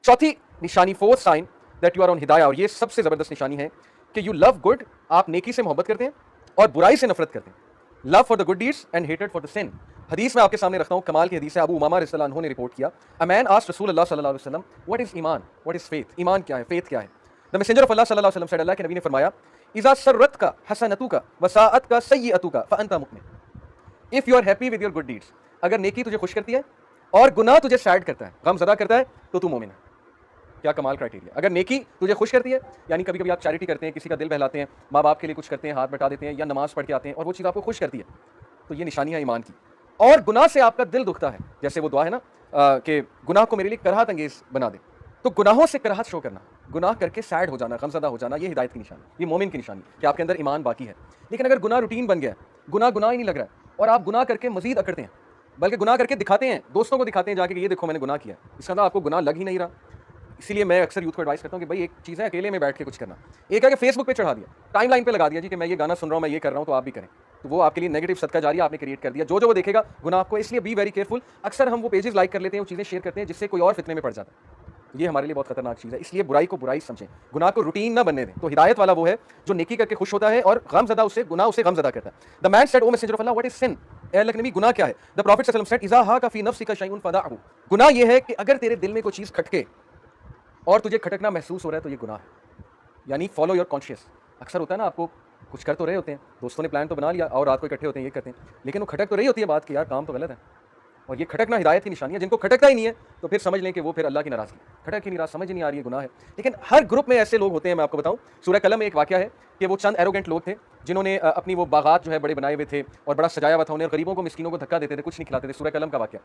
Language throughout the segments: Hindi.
चौथी निशानी, fourth sign that you are on हिदाया, और ये सबसे जबरदस्त निशानी है कि यू लव गुड, आप नेकी से मोहब्बत करते हैं और बुराई से नफरत करते हैं। Love for the good deeds and hated for the sin. हदीस में आपके सामने रखता हूं, कमाल की हदीस है, अबू उमामा रज़ियल्लाहु अन्हु ने रिपोर्ट किया, अ मैन आस्क्ड रसूलुल्लाह सल्लल्लाहु अलैहि वसल्लम व्हाट इज ईमान, व्हाट इज फेथ, ईमान क्या है, फेथ क्या है। द मैसेंजर ऑफ अल्लाह सल्लल्लाहु अलैहि वसल्लम सेड, अल्लाह के नबी ने फरमाया, इज़ा सर्रतका हसनतुका व साअतका सय्यतुका फअंता मुमिन। If you are happy with your good deeds, अगर नेकी तुझे खुश करती है और गुनाह तुझे सैड करता है, गम ज़दा करता है, तो तू मोमिन है। क्या कमाल क्राइटेरिया। अगर नेकी तुझे खुश करती है, यानी कभी कभी आप चैरिटी करते हैं, किसी का दिल बहलाते हैं, माँ बाप के लिए कुछ करते हैं, हाथ बटा देते हैं, या नमाज पढ़ के आते हैं और वो चीज़ आपको खुश करती है, तो ये निशानी है ईमान की। और गुनाह से आपका दिल दुखता है, जैसे वो दुआ है ना कि गुनाह को मेरे लिए कराहत अंगेज बना दे, तो गुनाहों से कराहत शो करना, गुनाह करके सैड हो जाना, गमज़दा हो जाना, ये हिदायत की निशानी, ये मोमिन की निशानी कि आपके अंदर ईमान बाकी है। लेकिन अगर गुनाह रूटीन बन गया, गुनाह गुनाह ही नहीं लग रहा है और आप गुनाह करके मजीद अकड़ते हैं, बल्कि गुनाह करके दिखाते हैं, दोस्तों को दिखाते हैं जाके कि ये देखो मैंने गुनाह किया, इसका मतलब आपको गुनाह लग ही नहीं रहा। इसीलिए मैं अक्सर यूथ को एडवाइस करता हूँ कि भाई एक चीज़ है अकेले में बैठ के कुछ करना, एक है कि फेसबुक पे चढ़ा दिया, टाइमलाइन पे लगा दिया जी कि मैं ये गाना सुन रहा हूँ, मैं ये कर रहा हूँ, तो आप भी करें, तो वो आपके लिए नेगेटिव सदका जारी आपने क्रिएट कर दिया, जो वो देखेगा गुनाह आपको। इसलिए बी वेरी केयरफुल। अक्सर हम वो पेजेस लाइक कर लेते हैं, वो चीज़ें शेयर करते हैं जिससे कोई और फितने में पड़ जाता है, ये हमारे लिए बहुत खतरनाक चीज़ है। इसलिए बुराई को बुराई समझें, गुनाह को रूटीन ना बनने दें। तो हिदायत वाला वो है जो नेकी करके खुश होता है और गमज़दा उससे गुनाह उसे गमज़दा करता है। The man said, O messenger of Allah, what is sin, ए अल्लाह के नबी गुनाह क्या है। द प्रॉफिट सल्लल्लाहु अलैहि वसल्लम सेड, इज़ा हाका फी नफ्सिका शैउन फदाअहु। गुनाह ये है कि अगर तेरे दिल में कोई चीज़ खटके और तुझे खटकना महसूस हो रहा है तो ये गुनाह है, यानी फॉलो योर कॉन्शियस। अक्सर होता है ना, आपको कुछ कर तो रहे होते हैं, दोस्तों ने प्लान तो बना लिया और रात को इकट्ठे होते हैं, ये करते हैं, लेकिन वो खटक तो रही होती है बात कि यार काम तो गलत है, और ये खटकना हिदायत की निशानी है। जिनको खटकता ही नहीं है तो फिर समझ लें कि वो फिर अल्लाह की नाराज़गी, खटक की नाराज़ समझ ही नहीं आ रही है, गुनाह है। लेकिन हर ग्रुप में ऐसे लोग होते हैं, मैं आपको बताऊं, सूरह कलम में एक वाकया है कि वो चंद एरोगेंट लोग थे जिन्होंने अपनी वो बागात जो है बड़े बनाए हुए थे और बड़ा सजाया हुआ था, उन्हें गरीबों को मिस्किनों को धक्का देते थे, कुछ नहीं खिलाते थे, सूरह कलम का वाकया।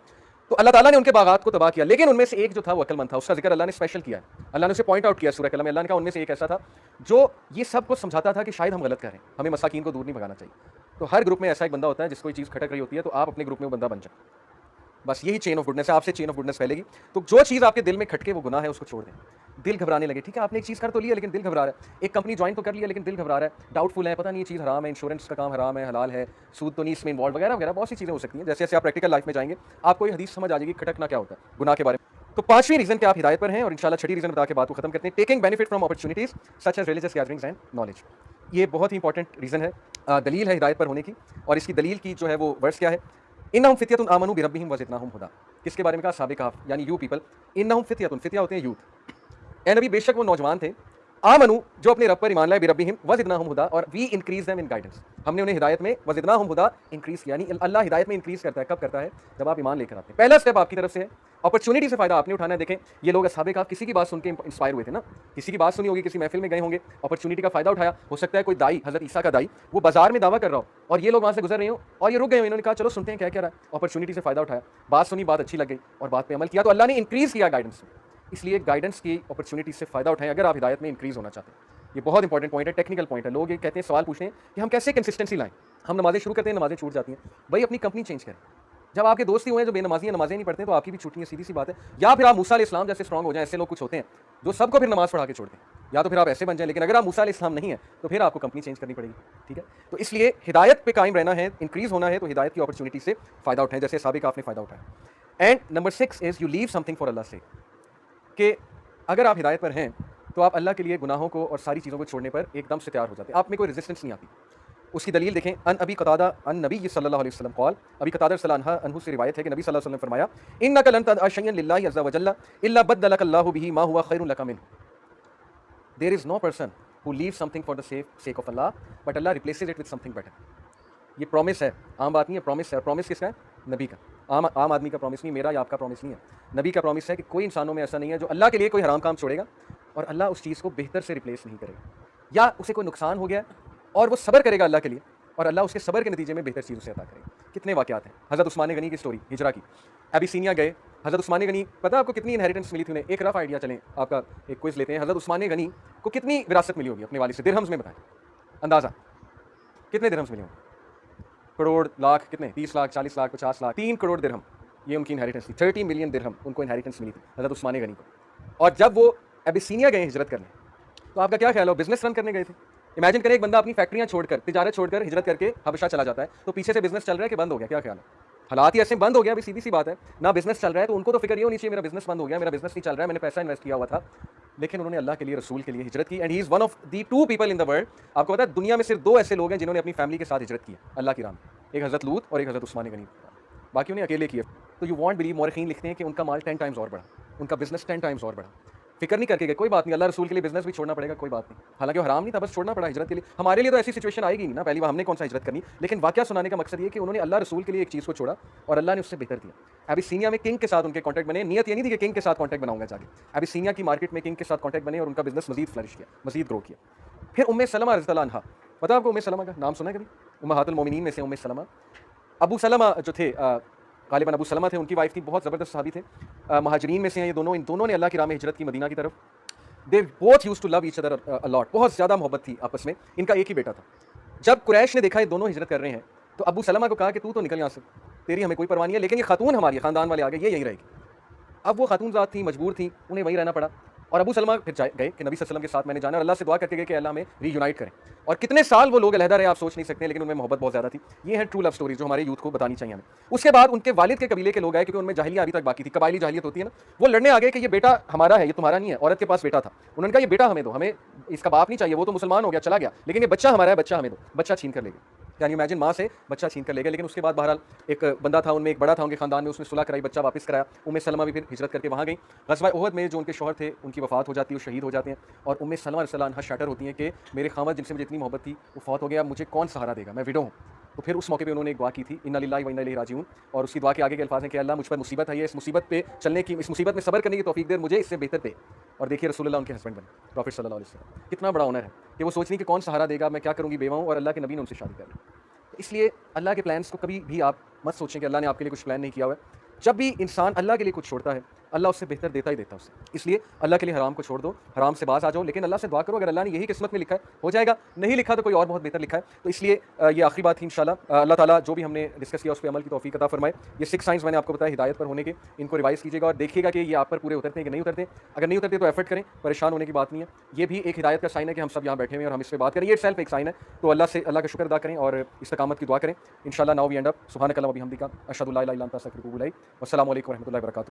तो अल्लाह ताला ने उनके बागात को तबाह किया, लेकिन उनमें से एक जो था वो अक्लमंद था, उसका जिक्र अल्लाह ने स्पेशल किया है, अल्लाह ने उसे पॉइंट आउट किया सूरह कलम में। अल्लाह ने कहा उनमें से एक ऐसा था जो ये सब कुछ समझाता था कि शायद हम गलत करें, हमें मसाकीन को दूर नहीं भगाना चाहिए। तो हर ग्रुप में ऐसा एक बंदा होता है जिसको चीज़ खटक रही होती है, तो आप अपने ग्रुप में वो बंदा बन जाए, बस यही चेन ऑफ गुडनेस है, आपसे चेन ऑफ गुडनेस फैलेगी। तो जो चीज़ आपके दिल में खटके वो गुनाह है, उसको छोड़ दें। दिल घबराने लगे, ठीक है आपने एक चीज़ कर तो लिया लेकिन दिल घबरा रहा है, एक कंपनी ज्वाइन तो कर लिया लेकिन दिल घबरा रहा है, डाउटफुल है, पता नहीं ये चीज़ हराम है, इंश्योरेंस का काम हराम है, हलाल है, सूद तो नहीं इसमें इन्वॉल्व, वगैरह वगैरह बहुत सी चीज़ें हो सकती हैं। जैसे जैसे आप प्रैक्टिकल लाइफ में जाएंगे आपको ये हदीस समझ आ जाएगी खटकना क्या होता है गुनाह के बारे में। तो पांचवीं रीजन कि आप हिदायत पर हैं, और इंशाल्लाह छठी रीजन बता के बात को खत्म करते हैं, taking benefit from opportunities such as religious gatherings and knowledge. ये बहुत ही इंपॉर्टेंट रीजन है, दलील है हिदायत पर होने की, और इसकी दलील की जो है वो वर्ड्स क्या है, इन्नहुम फित्यतुन आमनू बिरब्बिहिम वज़िदनाहुम हुदा। किसके बारे में कहा, साबिक़ कहफ, यानी यू पीपल, इन्नहुम फित्यतुन, फित्या होते हैं यूथ, ए नबी बेशक वो नौजवान थे, आमनू जो अपने रब पर ईमान लाए, बिरब्बिहिम वज़िदनाहुम हुदा, और we increase them in guidance, हमने उन्हें हिदायत में, वज़िदनाहुम हुदा इंक्रीज, यानी अल्लाह हिदायत में इंक्रीज करता है, कब करता है, जब आप ईमान लेकर आते हैं। पहला स्टेप आपकी तरफ से है, अपॉर्चुनिटी से फायदा आपने उठाना है। देखें ये लोग असहाबे कहफ किसी की बात सुन के इंस्पायर हुए थे ना, किसी की बात सुनी होगी, किसी महफिल में गए होंगे, अपॉर्चुनिटी का फायदा उठाया। हो सकता है कोई दाई, हजरत ईसा का दाई, वो बाजार में दावा कर रहा हो और ये लोग वहाँ से गुजर रहे हो और ये रुक गए हो, इन्होंने कहा चलो सुनते हैं क्या कह रहा है, अपॉर्चुनिटी से फायदा उठाया, बात सुनी, बात अच्छी लग गई और बात पे अमल किया, तो अल्लाह ने इंक्रीज किया गाइडेंस में। इसलिए गाइडेंस की अपॉर्चुनिटी से फायदा उठाएं अगर आप हिदायत में इंक्रीज होना चाहते हैं। ये बहुत इंपॉर्टेंट पॉइंट है, टेक्निकल पॉइंट है। लोग ये कहते हैं, सवाल पूछते हैं कि हम कैसे कंसिस्टेंसी लाएं, हम नमाजें शुरू करते हैं, नमाजें छूट जाती हैं। भाई अपनी कंपनी चेंज करें। जब आपके दोस्त ही हुए हैं जो बेनमाजी नमाजें नहीं पढ़ते तो आपकी भी छूटनी है, सीधी सी बात है। या फिर आप मूसा अलैहिस्सलाम जैसे स्ट्रॉन्ग हो जाएं, ऐसे लोग कुछ होते हैं जो सबको फिर नमाज पढ़ा के छोड़ते हैं, या तो फिर आप ऐसे बन जाएं। लेकिन अगर आप मूसा अलैहिस्सलाम नहीं है तो फिर आपको कंपनी चेंज करनी पड़ेगी, ठीक है। तो इसलिए हिदायत पे कायम रहना है, इंक्रीज होना है, तो हिदायत की अपॉर्चुनिटी से फायदा उठाएं, जैसे साबिक आपने फायदा उठाया। And number 6 is you leave something for Allah से, कि अगर आप हिदायत पर हैं तो आप अल्लाह के लिए गुनाहों को और सारी चीज़ों को छोड़ने पर एकदम से तैयार हो जाते हैं, आप में कोई रेजिस्टेंस नहीं आती। उसकी दलील देखें, अन अबी क़तादा अन नबी सल्लल्लाहु अलैहि वसल्लम क़ाल, अबी क़तादा रज़ियल्लाहु अन्हु से रिवायत है कि नबी सल्लल्लाहु अलैहि वसल्लम ने फरमाया, इन्नका लन तदअ शयअन लिल्लाहि अज़्ज़ा व जल्ला इल्ला बद्दलकल्लाहु बिही मा हुवा खैरुन लका मिन्हु। There is no person who leaves something for the sake of Allah but Allah replaces it with something better. ये प्रॉमिस है, आम बात नहीं है, प्रॉमिस है। और प्रॉमिस किसका है? नबी का। आम आदमी का प्रॉमिस नहीं, मेरा या आपका प्रॉमिस नहीं है, नबी का प्रॉमिस है कि कोई इंसानों में ऐसा नहीं है जो अल्लाह के लिए कोई हराम काम छोड़ेगा और अल्लाह उस चीज़ को बेहतर से रिप्लेस नहीं करेगा, या उसे कोई नुकसान हो गया और वो सब्र करेगा अल्लाह के लिए और अल्लाह उसके सब्र के नतीजे में बेहतर चीज़ उसे अता करेगा। कितने वाक़यात हैं। हज़रत उस्मान गनी की स्टोरी, हिजरा की, अबिसीनिया गए। हज़रत उस्मान गनी, पता है आपको कितनी इनहेरिटेंस मिली थी उन्हें? एक रफ आइडिया, चलें आपका एक क्विज़ लेते हैं। हज़रत उस्मान गनी को कितनी विरासत मिली होगी अपने वालिद से? दिरहम्स में बताएं, अंदाज़ा कितने दिरहम्स मिले होंगे? करोड़, लाख, कितने? 30 लाख, 40 लाख, 50 लाख, 3 करोड़ दिरहम, ये उनकी इनहेरिटेंस थी। 30 मिलियन दिरहम उनको इनहेरिटेंस मिली थी हज़रत उस्मान गनी को। और जब वो अबिसीनिया गए हिजरत करने, तो आपका क्या ख्याल हो? बिजनेस रन करने गए थे। इमेजिन करें एक बंदा अपनी फैक्ट्रियां छोड़कर, तिजारत छोड़कर हिजरत करके हबशा चला जाता है, तो पीछे से बिजनेस चल रहा है कि बंद हो गया, क्या ख्याल है? हालात ही ऐसे बंद हो गया, अभी सीधी सी बात है, ना बिजनेस चल रहा है, तो उनको तो फिक्र ये होनी चाहिए मेरा बिजनेस बंद हो गया, मेरा बिजनेस नहीं चल रहा है, मैंने पैसा इन्वेस्ट किया हुआ था, लेकिन उन्होंने अल्लाह के लिए, रसूल के लिए हिजरत की। And he is one of the 2 people in the world, आपको पता है दुनिया में सिर्फ 2 ऐसे लोग हैं जिन्होंने अपनी फैमिली के साथ हिजरत की है अल्लाह की राह में, एक हज़रत लूत और एक हज़रत उस्मान गनी, बाकी उन्हें अकेले किए। तो यू वॉन्ट बिलीव, मौरखीन लिखते हैं कि उनका माल 10 टाइम्स और बढ़ा, उनका बिजनेस 10 टाइम्स और बढ़ा, फिक्र नहीं करके गए, कोई बात नहीं, अल्लाह रसूल के लिए बिजनेस भी छोड़ना पड़ेगा, कोई बात नहीं, हालांकि वो हराम नहीं था, बस छोड़ना पड़ा हिजरत के लिए। हमारे लिए तो ऐसी सिचुएशन आएगी नहीं ना, पहली बार हमने कौन सा हिजरत करनी, लेकिन वाकया सुनाने का मकसद ये कि उन्होंने अल्लाह रसूल के लिए एक चीज़ को छोड़ा और अल्लाह ने उससे बेहतर दिया। अबिसीनिया में किंग के साथ उनके कॉन्टैक्ट बने, नियत ये नहीं थी कि किंग के साथ कॉन्टैक्ट बनाऊंगा जाके, अबिसीनिया की मार्केट में किंग के साथ कॉन्टैक्ट बने और उनका बिजनेस मजीद फ्लरिश किया, मजीद ग्रो किया। फिर उम्मे सलमा रज़ियल्लाहु अन्हा, पता है आपको उम्मे सलमा का नाम सुना है कभी? उम्महातुल मोमिनीन में से उम्मे सलमा, अबू सलमा जो थे गालिबन अबू सलमा थे, उनकी वाइफ थी, बहुत ज़बरदस्त सहाबी थे, महाजरीन में से हैं ये दोनों, इन दोनों ने अल्लाह की राह में हिजरत की मदीना की तरफ। They both used to love each other a lot, बहुत ज़्यादा मोहब्बत थी आपस में, इनका एक ही बेटा था। जब कुरैश ने देखा ये दोनों हिजरत कर रहे हैं, तो अबू सलमा को कहा कि तू तो निकल यहाँ से, तेरी हमें कोई परवाह नहीं है, लेकिन ये खातून हमारी ख़ानदान वाले आ गए, ये यहीं रहेगी। अब वो खातून ज़ात थी, मजबूर थी, उन्हें वहीं रहना पड़ा। और अबू सलमा फिर गए कि नबी सल्लल्लाहु अलैहि वसल्लम के साथ मैंने जाना, और अल्लाह से दुआ करके गए कि अल्लाह हमें रीयूनाइट करें। और कितने साल वो लोग अलहदा रहे आप सोच नहीं सकते, लेकिन उनमें मोहब्बत बहुत ज़्यादा थी। ये है ट्रू लव स्टोरी जो हमारे यूथ को बतानी चाहिए हमें। उसके बाद उनके वालिद के कबीले के लोग आए, क्योंकि उनमें जाहिलिया अभी तक बाकी थी, कबायली जाहिलियत होती है ना, वो लड़ने आ गए कि ये बेटा हमारा है, ये तुम्हारा नहीं है। औरत के पास बेटा था, उन्होंने कहा ये बेटा हमें दो, हमें इसका बाप नहीं चाहिए, वो तो मुसलमान हो गया चला गया, लेकिन ये बच्चा हमारा है, बच्चा हमें दो। बच्चा छीन कर ले गए, यानी इमेजिन, माँ से बच्चा छीन कर ले गए। लेकिन उसके बाद बहरहाल एक बंदा था उनमें, एक बड़ा था उनके खानदान में, उसने सुलह कराई, बच्चा वापस कराया। उम्मे सलमा भी फिर हिजरत करके वहाँ गई। ग़ज़वा उहद में जो उनके शौहर थे उनकी वफ़ात हो जाती है, वो शहीद हो जाते हैं, और उम्मे सलमा रज़ियल्लाहु अन्हा शैटर होती हैं कि मेरे खामद जिनसे मुझे इतनी मोहब्बत थी वो फौत हो गया, मुझे कौन सहारा देगा, मैं विडो हूँ। तो फिर उस मौके पे उन्होंने एक दुआ की थी, इन्ना लिल्लाहि व इन्ना इलैहि राजिऊन, और उसकी दुआ के आगे के अल्फाज़ हैं कि अल्लाह मुझ पर मुसीबत है, ये इस मुसीबत पे चलने की, इस मुसीबत में सब्र करने की तौफीक दे, मुझे इससे बेहतर दे। और देखिए रसूलुल्लाह उनके हस्बैंड बने, प्रॉफिट सल्लल्लाहु अलैहि वसल्लम, कितना बड़ा ऑनर है कि वो सोच रही कि कौन सहारा देगा, मैं क्या करूँगी, बेवा हूँ, और अल्लाह के नबी ने उनसे शादी कर ली। तो इसलिए अल्लाह के प्लान्स को कभी भी आप मत सोचें कि अल्लाह ने आपके लिए कुछ प्लान नहीं किया हुआ है। जब भी इंसान अल्लाह के लिए कुछ छोड़ता है, अल्लाह उससे बेहतर देता ही देता है उसे। इसलिए अल्लाह के लिए हराम को छोड़ दो, हराम से बाज आ जाओ, लेकिन अल्लाह से दुआ करो, अगर अल्लाह ने यही किस्मत में लिखा है हो जाएगा, नहीं लिखा तो कोई और बहुत बेहतर लिखा है। तो इसलिए ये आखिरी बात थी इंशाल्लाह। अल्लाह ताला जो भी हमने डिस्कस किया उस पर अमल की तौफीक अता फरमाए। ये 6 साइंस मैंने आपको बताया हिदायत पर होने के, इनको रिवाइज़ कीजिएगा और देखिएगा कि ये आप पर पूरे उतरते हैं कि नहीं उतरते। अगर नहीं उतरते तो एफर्ट करें, परेशान होने की बात नहीं है। ये भी एक हिदायत का साइन है कि हम सब यहाँ बैठे हुए हैं और हम इस पर बात करें, ये सेल्फ एक साइन है। तो अल्लाह का शुक्र अदा करें और इस्तकामत की दुआ करें। इंशाल्लाह नाउ वी एंड अप, सुब्हानक अल्लाहुम्मा व बिहम्दिका, अशहदु अल्ला इलाहा इल्ला अंता अस्तगफिरुका व अतूबु इलैक। वस्सलामु अलैकुम व रहमतुल्लाहि व बरकातुहू।